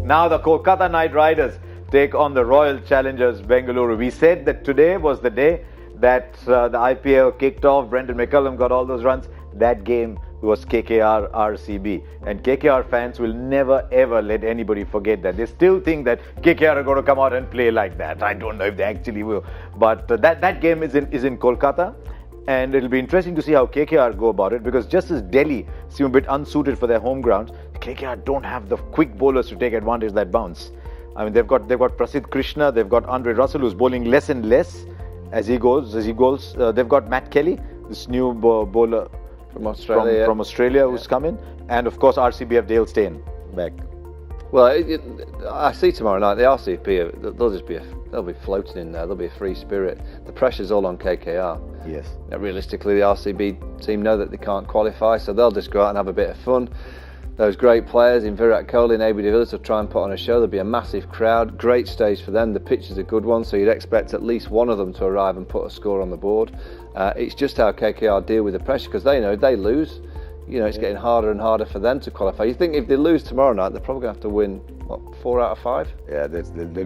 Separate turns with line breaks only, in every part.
Now the Kolkata Knight Riders take on the Royal Challengers Bengaluru. We said that today was the day that the IPL kicked off. Brendan McCullum got all those runs. That game was KKR RCB, and KKR fans will never ever let anybody forget that. They still think that KKR are going to come out and play like that. I don't know if they actually will, but that game is in Kolkata, and it'll be interesting to see how KKR go about it, because just as Delhi seem a bit unsuited for their home grounds, KKR don't have the quick bowlers to take advantage of that bounce. I mean, they've got Prasidh Krishna, they've got Andre Russell, who's bowling less and less as he goes. They've got Matt Kelly, this new bowler
from Australia,
who's come in, and of course RCB have Dale Steyn back.
Well, I see tomorrow night the RCB, they'll be floating in there. There'll be a free spirit. The pressure's all on KKR.
Yes.
Now, realistically, the RCB team know that they can't qualify, so they'll just go out and have a bit of fun. Those great players in Virat Kohli and AB de Villiers will try and put on a show. There'll be a massive crowd, great stage for them. The pitch is a good one, so you'd expect at least one of them to arrive and put a score on the board. It's just how KKR deal with the pressure, because they know if they lose, it's getting harder and harder for them to qualify. You think if they lose tomorrow night, they're probably going to have to win, 4 out of 5?
Yeah,
and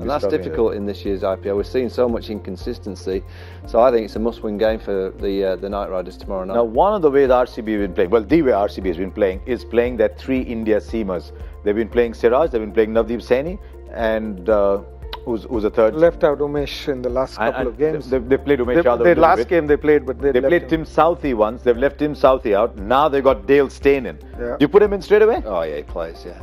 that's difficult in this year's IPL. We're seeing so much inconsistency, so I think it's a must-win game for the Knight Riders tomorrow night.
Now, one of the ways RCB have been playing, the way RCB has been playing, is playing their 3 India seamers. They've been playing Siraj, they've been playing Navdeep Saini, and who's a third?
Left out Umesh in the last couple of games.
They played Umesh Yadav.
The last game they played, but they
played Tim Southee once. They've left Tim Southee out. Now they've got Dale Steyn in.
Yeah.
You put him in straight away?
Oh yeah, he plays. Yeah.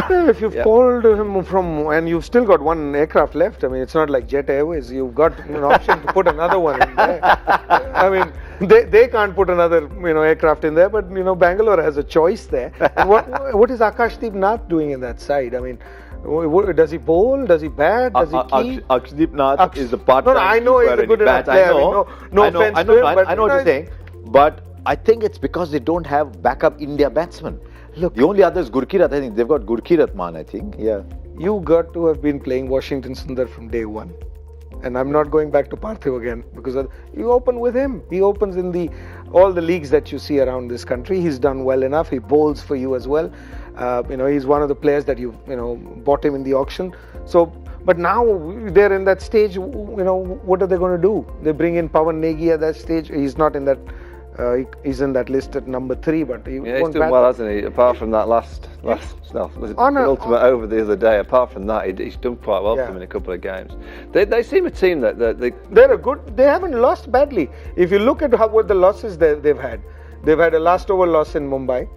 If you've pulled him from, and you've still got one aircraft left. I mean, it's not like Jet Airways. You've got an option to put another one in there. I mean, they can't put another aircraft in there, but Bangalore has a choice there. What is Akashdeep Nath doing in that side? I mean, does he bowl? Does he bat? Does he keep?
Akashdeep Nath is the part-time.
No, I know he's a good enough player. No offense to him, but
I know what you're saying, but I think it's because they don't have backup India batsmen. Look, the only other is Gurkirat. I think they've got Gurkirat Man. I think, yeah.
You got to have been playing Washington Sundar from day one, and I'm not going back to Parthiv again, because you open with him. He opens in all the leagues that you see around this country. He's done well enough. He bowls for you as well. He's one of the players that you bought him in the auction. So, but now they're in that stage. What are they going to do? They bring in Pawan Negi at that stage. He's not in that. He's in that list at number 3, but
he's doing well, hasn't he? Apart from that last ultimate over the other day. Apart from that, he's done quite well for them in a couple of games. They seem a team that
they're a good. They haven't lost badly. If you look at what the losses they've had a last over loss in Mumbai.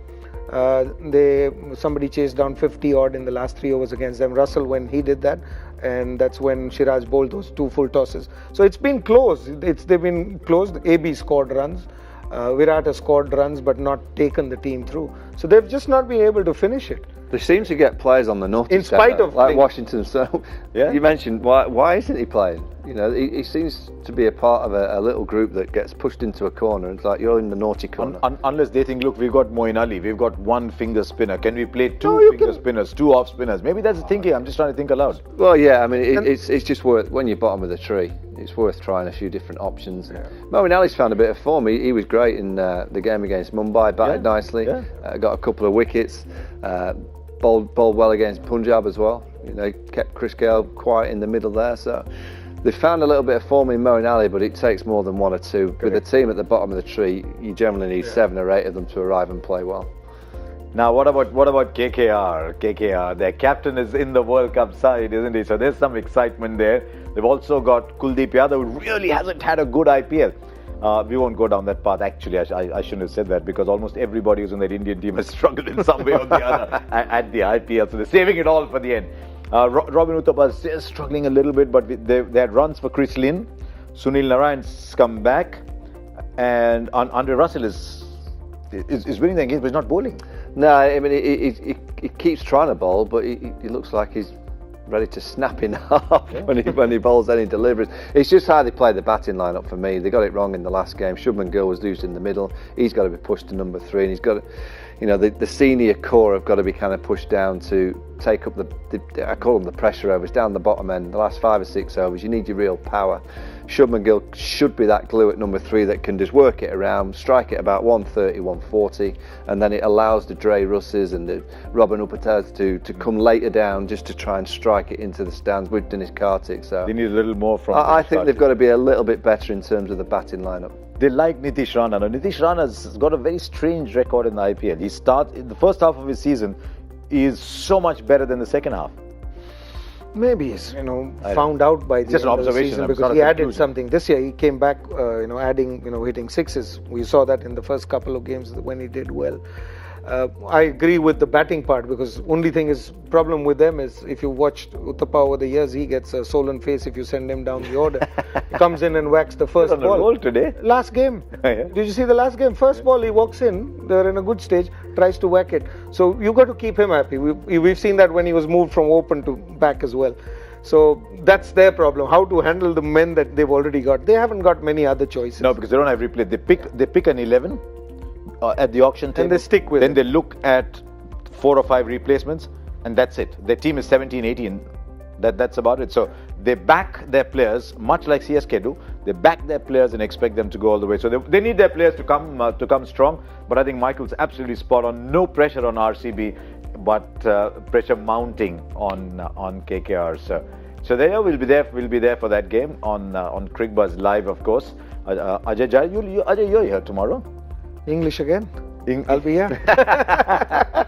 Somebody chased down 50 odd in the last 3 overs against them. Russell, when he did that, and that's when Siraj bowled those 2 full tosses. So it's been close. They've been closed. AB scored runs. Virat has scored runs but not taken the team through. So they've just not been able to finish it.
They seem to get players on the naughty
in spite of
like Washington. So you mentioned why isn't he playing? He seems to be a part of a little group that gets pushed into a corner. It's like you're in the naughty corner.
Unless they think, look, we've got Moeen Ali, we've got 1 finger spinner. Can we play 2 finger spinners, 2 off spinners? Maybe that's the thinking. I'm just trying to think aloud.
Well, yeah. I mean, it's just worth, when you're bottom of the tree, it's worth trying a few different options. Yeah. Moeen Ali's found a bit of form. He was great in the game against Mumbai. Batted nicely. Yeah. Got a couple of wickets. Bowled well against Punjab as well. Kept Chris Gale quiet in the middle there. So they've found a little bit of form in Moeen Ali, but it takes more than 1 or 2. Correct. With a team at the bottom of the tree, you generally need 7 or 8 of them to arrive and play well.
Now, what about KKR? KKR, their captain is in the World Cup side, isn't he? So there's some excitement there. They've also got Kuldeep Yadav, who really hasn't had a good IPL. We won't go down that path. Actually, I shouldn't have said that, because almost everybody who's in that Indian team has struggled in some way or the other at the IPL. So they're saving it all for the end. Robin Uthappa is still struggling a little bit, but they had runs for Chris Lynn. Sunil Narayan's come back, and Andre Russell is winning the game, but he's not bowling.
No, I mean he keeps trying to bowl, but he looks like he's ready to snap in half when he bowls any deliveries. It's just how they play the batting lineup for me. They got it wrong in the last game. Shubman Gill was used in the middle. He's got to be pushed to number 3, and he's got to, the senior core have got to be kind of pushed down to take up the I call them the pressure overs, down the bottom end. The last 5 or 6 overs, you need your real power Shubman Gill should be that glue at number 3 that can just work it around, strike it about 130, 140, and then it allows the Dre Russes and the Robin Uppertas to come later down just to try and strike it into the stands with Dinesh Karthik. So
they need a little more from.
I think they've got to be a little bit better in terms of the batting lineup.
They like Nitish Rana. Now, Nitish Rana's got a very strange record in the IPL. He in the first half of his season is so much better than the second half.
Maybe he's found out by the
just
end
an
of the
observation,
season,
it's
because
not a
he added
conclusion.
something this year. He came back, adding, hitting sixes. We saw that in the first couple of games when he did well. I agree with the batting part, because only thing is problem with them is, if you watched Uthappa over the years, he gets a swollen face if you send him down the order. He comes in and whacks the first
on the
ball.
roll today.
Last game.
Yeah.
Did you see the last game? First ball he walks in, they're in a good stage, tries to whack it. So you got to keep him happy. We've seen that when he was moved from open to back as well. So that's their problem, how to handle the men that they've already got. They haven't got many other choices.
No, because they don't have replay. They pick an 11 at the auction table.
And they stick with
then
it.
They look at 4 or 5 replacements, and that's it. Their team is 17, 18. That's about it. So they back their players, much like CSK do. They back their players and expect them to go all the way. So they need their players to come strong. But I think Michael's absolutely spot on. No pressure on RCB, but pressure mounting on KKR. So there we'll be there for that game on Crick Buzz Live, of course. Ajay Jai, Ajay, you're here tomorrow.
English again? I'll be here.